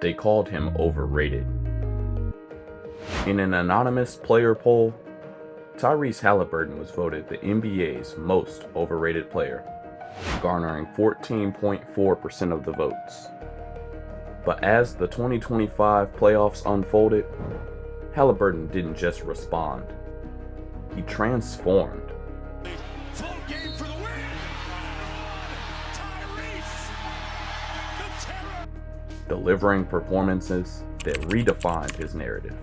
They called him overrated. In an anonymous player poll, Tyrese Haliburton was voted the NBA's most overrated player, garnering 14.4% of the votes. But as the 2025 playoffs unfolded, Halliburton didn't just respond. He transformed. Full game for the win! Tyrese! The terror! Delivering performances that redefined his narrative.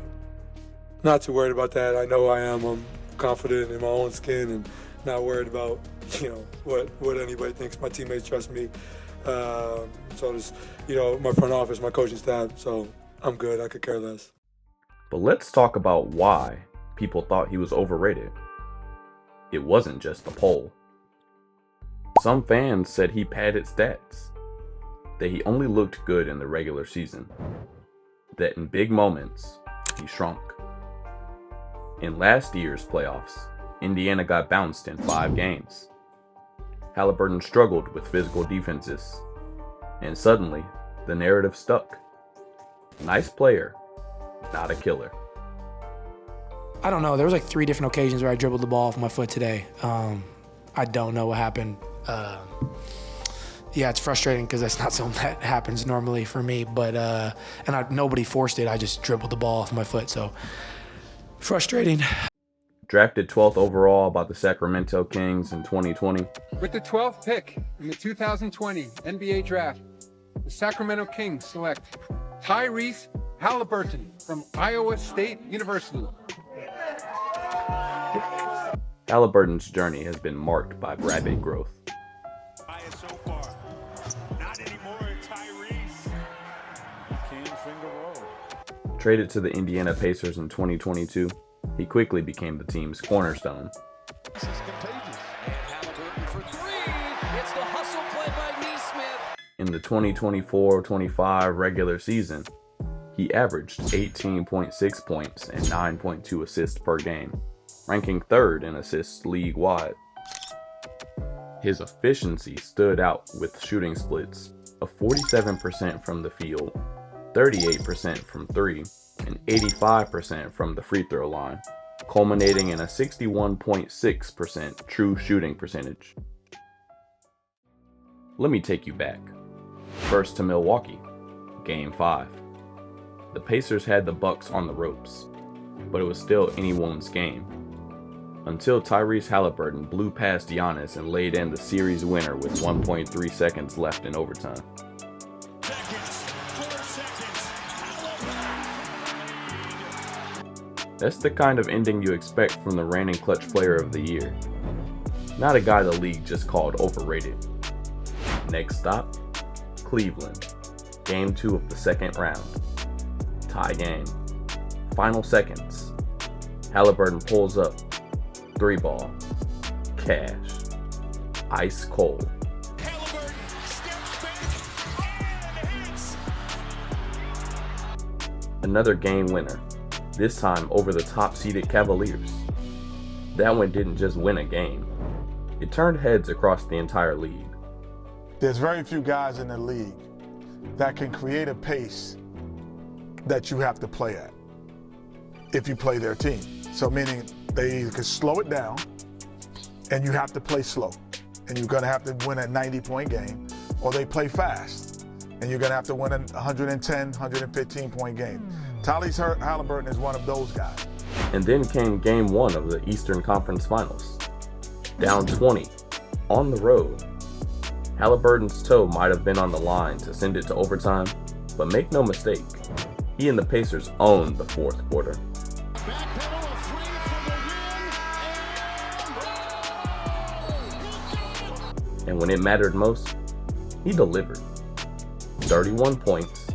Not too worried about that. I know I am. I'm confident in my own skin and not worried about, what anybody thinks. My teammates trust me. So does, my front office, my coaching staff. So I'm good. I could care less. But let's talk about why people thought he was overrated. It wasn't just a poll. Some fans said he padded stats, that he only looked good in the regular season, that in big moments, he shrunk. In last year's playoffs, Indiana got bounced in 5 games. Halliburton struggled with physical defenses, and suddenly, the narrative stuck. Nice player, not a killer. I don't know. There was like 3 different occasions where I dribbled the ball off my foot today. I don't know what happened. Yeah, it's frustrating because that's not something that happens normally for me. But nobody forced it. I just dribbled the ball off my foot. So frustrating. Drafted 12th overall by the Sacramento Kings in 2020. With the 12th pick in the 2020 NBA Draft, the Sacramento Kings select Tyrese Haliburton from Iowa State University. Halliburton's journey has been marked by rapid growth. So far. Not anymore, Tyrese. Can't finger roll. Traded to the Indiana Pacers in 2022, he quickly became the team's cornerstone. This is contagious. And Halliburton for 3. It's the hustle play by Neesmith. In the 2024-25 regular season, he averaged 18.6 points and 9.2 assists per game, ranking 3rd in assists league-wide. His efficiency stood out with shooting splits of 47% from the field, 38% from 3, and 85% from the free throw line, culminating in a 61.6% true shooting percentage. Let me take you back. First to Milwaukee, Game 5. The Pacers had the Bucks on the ropes, but it was still anyone's game, until Tyrese Haliburton blew past Giannis and laid in the series winner with 1.3 seconds left in overtime. That's the kind of ending you expect from the reigning clutch player of the year. Not a guy the league just called overrated. Next stop, Cleveland. Game 2 of the second round. Tie game. Final seconds. Halliburton pulls up. 3 ball. Cash. Ice cold. Halliburton steps back and hits. Another game winner. This time over the top-seeded Cavaliers. That one didn't just win a game. It turned heads across the entire league. There's very few guys in the league that can create a pace that you have to play at if you play their team. So meaning they either can slow it down and you have to play slow and you're gonna have to win a 90-point game, or they play fast and you're gonna have to win a 110, 115-point game. Tyrese Haliburton is one of those guys. And then came Game 1 of the Eastern Conference Finals. Down 20, on the road. Halliburton's toe might have been on the line to send it to overtime, but make no mistake, he and the Pacers owned the 4th quarter. Backpedal a 3 for the win. And when it mattered most, he delivered. 31 points,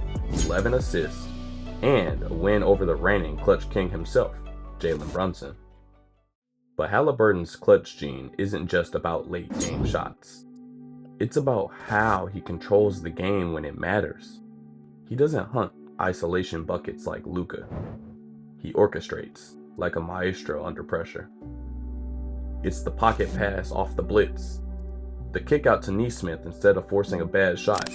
11 assists, and a win over the reigning clutch king himself, Jalen Brunson. But Halliburton's clutch gene isn't just about late game shots. It's about how he controls the game when it matters. He doesn't hunt isolation buckets like Luka. He orchestrates like a maestro under pressure. It's the pocket pass off the blitz, the kick out to Neesmith instead of forcing a bad shot,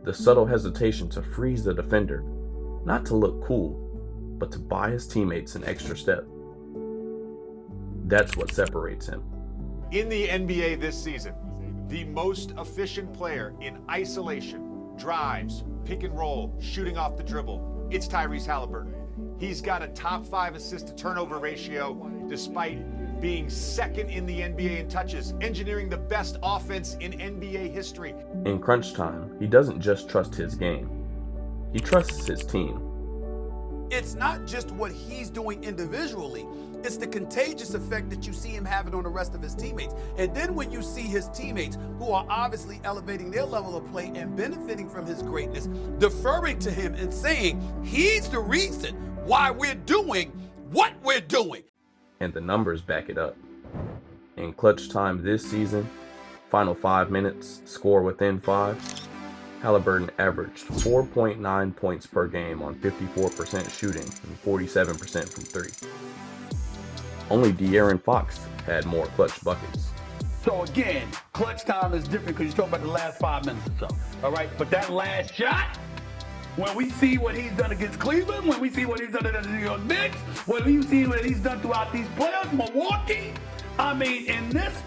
The subtle hesitation to freeze the defender, not to look cool, but to buy his teammates an extra step. That's what separates him. In the NBA this season, the most efficient player in isolation, drives, pick and roll, shooting off the dribble, it's Tyrese Haliburton. He's got a top 5 assist to turnover ratio despite being second in the NBA in touches, engineering the best offense in NBA history. In crunch time, he doesn't just trust his game, he trusts his team. It's not just what he's doing individually, it's the contagious effect that you see him having on the rest of his teammates. And then when you see his teammates, who are obviously elevating their level of play and benefiting from his greatness, deferring to him and saying he's the reason why we're doing what we're doing. And the numbers back it up. In clutch time this season, final 5 minutes, score within 5, Halliburton averaged 4.9 points per game on 54% shooting and 47% from 3. Only De'Aaron Fox had more clutch buckets. So again, clutch time is different because you're talking about the last 5 minutes or so. All right, but that last shot, when we see what he's done against Cleveland, when we see what he's done against the New York Knicks, when we see what he's done throughout these playoffs, Milwaukee, I mean, in this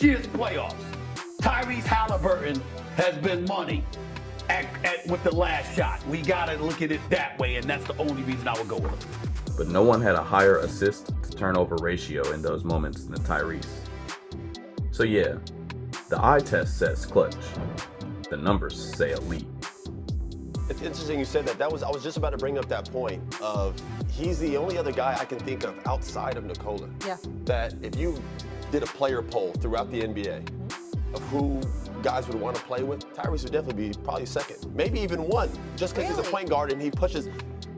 year's playoffs, Tyrese Haliburton has been money with the last shot. We gotta look at it that way, and that's the only reason I would go with it. But no one had a higher assist to turnover ratio in those moments than Tyrese. So yeah, the eye test says clutch. The numbers say elite. It's interesting you said that. I was just about to bring up that point of he's the only other guy I can think of outside of Nikola. Yeah. That if you did a player poll throughout the NBA of who guys would want to play with, Tyrese would definitely be probably second, maybe even one, just because he's a point guard and he pushes.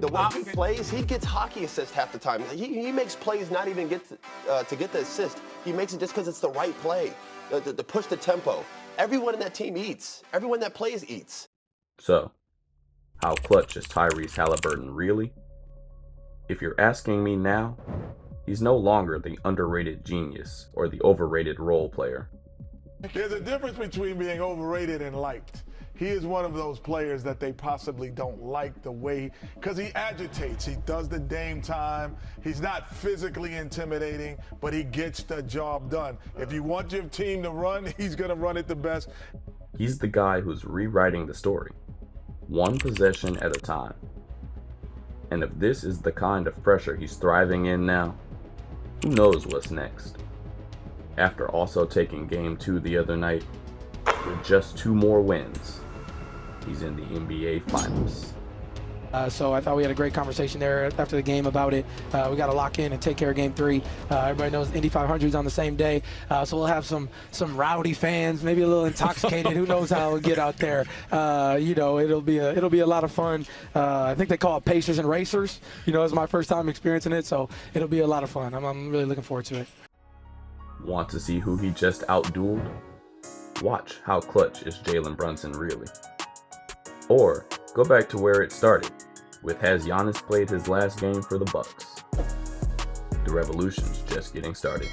The way he plays, he gets hockey assists half the time. He makes plays not even get to get the assist. He makes it just because it's the right play, to push the tempo. Everyone in that team eats. Everyone that plays eats. So, how clutch is Tyrese Haliburton really? If you're asking me now, he's no longer the underrated genius or the overrated role player. There's a difference between being overrated and liked. He is one of those players that they possibly don't like the way, because he agitates. He does the Dame time. He's not physically intimidating, but he gets the job done. If you want your team to run, he's going to run it the best. He's the guy who's rewriting the story, one possession at a time. And if this is the kind of pressure he's thriving in now, who knows what's next? After also taking Game 2 the other night, with just 2 more wins, he's in the NBA Finals. So I thought we had a great conversation there after the game about it. We got to lock in and take care of Game 3. Everybody knows Indy 500's on the same day, so we'll have some rowdy fans, maybe a little intoxicated. Who knows how it'll get out there? It'll be a lot of fun. I think they call it Pacers and Racers. It's my first time experiencing it, so it'll be a lot of fun. I'm really looking forward to it. Want to see who he just outdueled? Watch How Clutch is Jalen Brunson really? Or go back to where it started, with has Giannis played his last game for the Bucks? The revolution's just getting started.